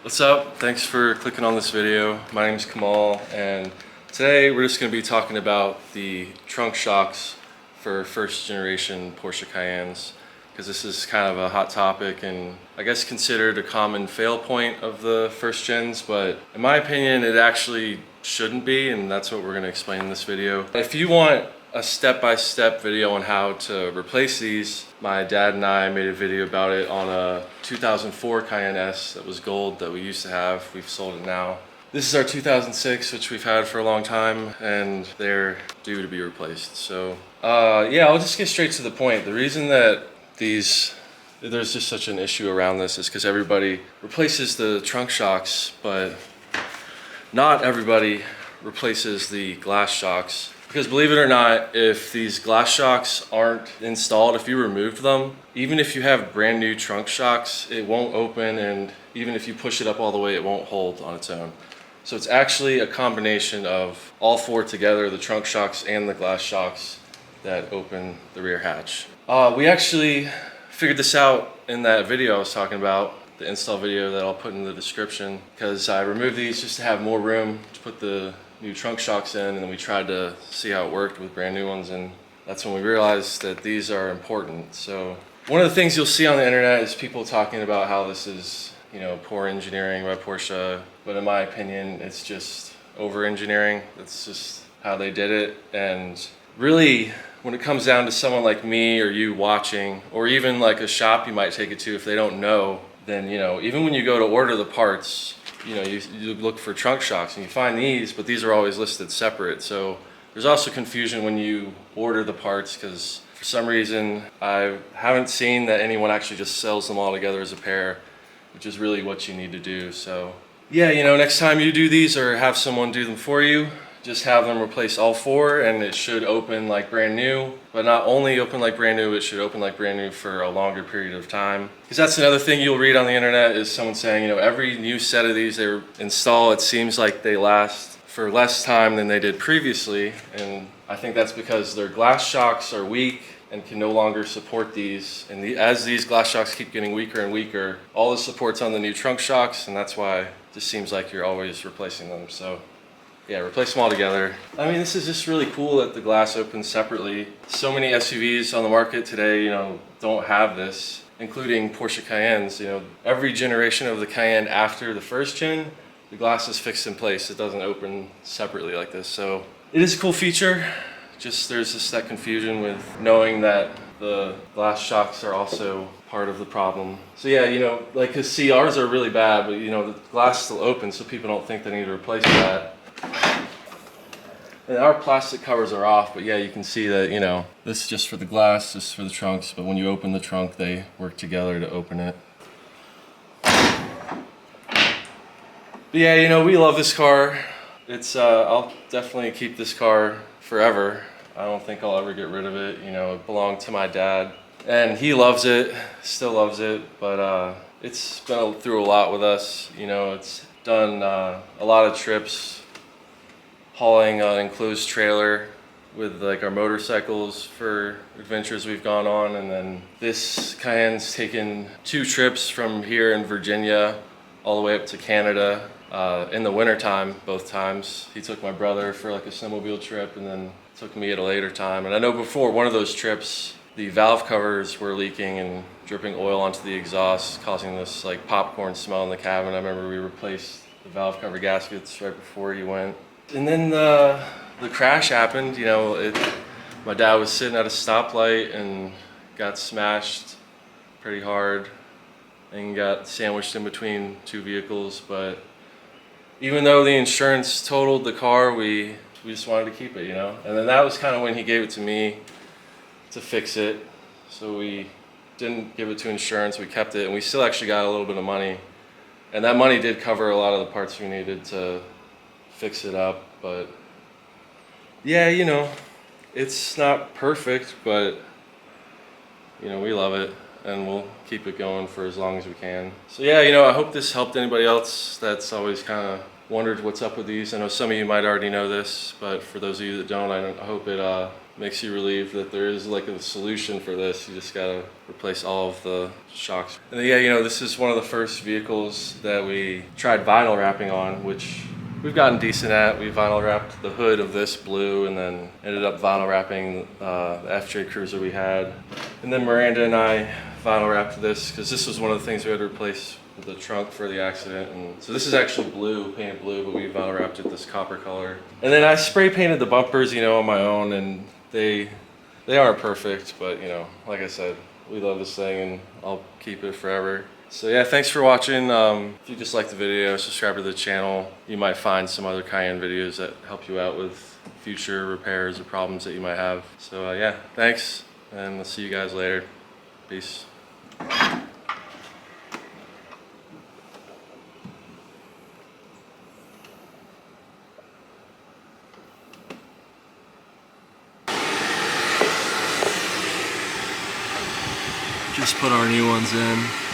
What's up? Thanks for clicking on this video. My name is Kamal, and today we're just going to be talking about the trunk shocks for first generation Porsche Cayennes, because this is kind of a hot topic and I guess considered a common fail point of the first gens, but in my opinion it actually shouldn't be, and that's what we're going to explain in this video. If you want a step-by-step video on how to replace these, my dad and I made a video about it on a 2004 Cayenne S that was gold that we used to have. We've sold it now. This is our 2006, which we've had for a long time, and they're due to be replaced. So yeah, I'll just get straight to the point. The reason that there's just such an issue around this is because everybody replaces the trunk shocks, but not everybody replaces the glass shocks. Because believe it or not, if these glass shocks aren't installed, if you remove them, even if you have brand new trunk shocks, it won't open, and even if you push it up all the way, it won't hold on its own. So it's actually a combination of all four together, the trunk shocks and the glass shocks, that open the rear hatch. We actually figured this out in that video I was talking about, the install video that I'll put in the description, because I removed these just to have more room to put the new trunk shocks in, and then we tried to see how it worked with brand new ones, and that's when we realized that these are important. So one of the things you'll see on the internet is people talking about how this is, you know, poor engineering by Porsche, but in my opinion it's just over engineering. That's just how they did it. And really, when it comes down to someone like me or you watching, or even like a shop you might take it to, if they don't know, then, you know, even when you go to order the parts, you know, you look for trunk shocks and you find these, but these are always listed separate. So there's also confusion when you order the parts, because for some reason I haven't seen that anyone actually just sells them all together as a pair, which is really what you need to do. So yeah, you know, next time you do these or have someone do them for you, just have them replace all four, and it should open like brand new. But not only open like brand new, it should open like brand new for a longer period of time. Because that's another thing you'll read on the internet, is someone saying, you know, every new set of these they install, it seems like they last for less time than they did previously. And I think that's because their glass shocks are weak and can no longer support these. And as these glass shocks keep getting weaker and weaker, all the support's on the new trunk shocks, and that's why it just seems like you're always replacing them. So yeah, replace them all together. I mean, this is just really cool that the glass opens separately. So many SUVs on the market today, you know, don't have this, including Porsche Cayennes. You know, every generation of the Cayenne after the first gen, the glass is fixed in place. It doesn't open separately like this. So it is a cool feature. Just there's just that confusion with knowing that the glass shocks are also part of the problem. So yeah, you know, like, cause CRs are really bad, but you know, the glass still opens, so people don't think they need to replace that. And our plastic covers are off, but yeah, you can see that, you know, this is just for the glass, this is for the trunks, but when you open the trunk, they work together to open it. But yeah, you know, we love this car. It's, I'll definitely keep this car forever. I don't think I'll ever get rid of it. You know, it belonged to my dad, and he loves it, still loves it, but it's been through a lot with us. You know, it's done a lot of trips, hauling an enclosed trailer with like our motorcycles for adventures we've gone on. And then this Cayenne's taken 2 trips from here in Virginia all the way up to Canada in the wintertime, both times. He took my brother for like a snowmobile trip, and then took me at a later time. And I know before one of those trips, the valve covers were leaking and dripping oil onto the exhaust, causing this like popcorn smell in the cabin. I remember we replaced the valve cover gaskets right before he went. And then the crash happened. You know, my dad was sitting at a stoplight and got smashed pretty hard and got sandwiched in between 2 vehicles. But even though the insurance totaled the car, we just wanted to keep it, you know. And then that was kind of when he gave it to me to fix it. So we didn't give it to insurance, we kept it, and we still actually got a little bit of money. And that money did cover a lot of the parts we needed to fix it up. But yeah, you know, it's not perfect, but you know, we love it, and we'll keep it going for as long as we can. So yeah, you know, I hope this helped anybody else that's always kind of wondered what's up with these. I know some of you might already know this, but for those of you that don't, I hope it makes you relieved that there is like a solution for this. You just gotta replace all of the shocks. And then, yeah, you know, this is one of the first vehicles that we tried vinyl wrapping on, which we've gotten decent at. We vinyl wrapped the hood of this blue and then ended up vinyl wrapping the FJ Cruiser we had. And then Miranda and I vinyl wrapped this because this was one of the things we had to replace the trunk for the accident. And so this is actually blue, painted blue, but we vinyl wrapped it this copper color. And then I spray painted the bumpers, you know, on my own, and they aren't perfect, but you know, like I said, we love this thing and I'll keep it forever. So yeah, thanks for watching. If you just like the video, subscribe to the channel. You might find some other Cayenne videos that help you out with future repairs or problems that you might have. So yeah, thanks, and I'll see you guys later. Peace. Just put our new ones in.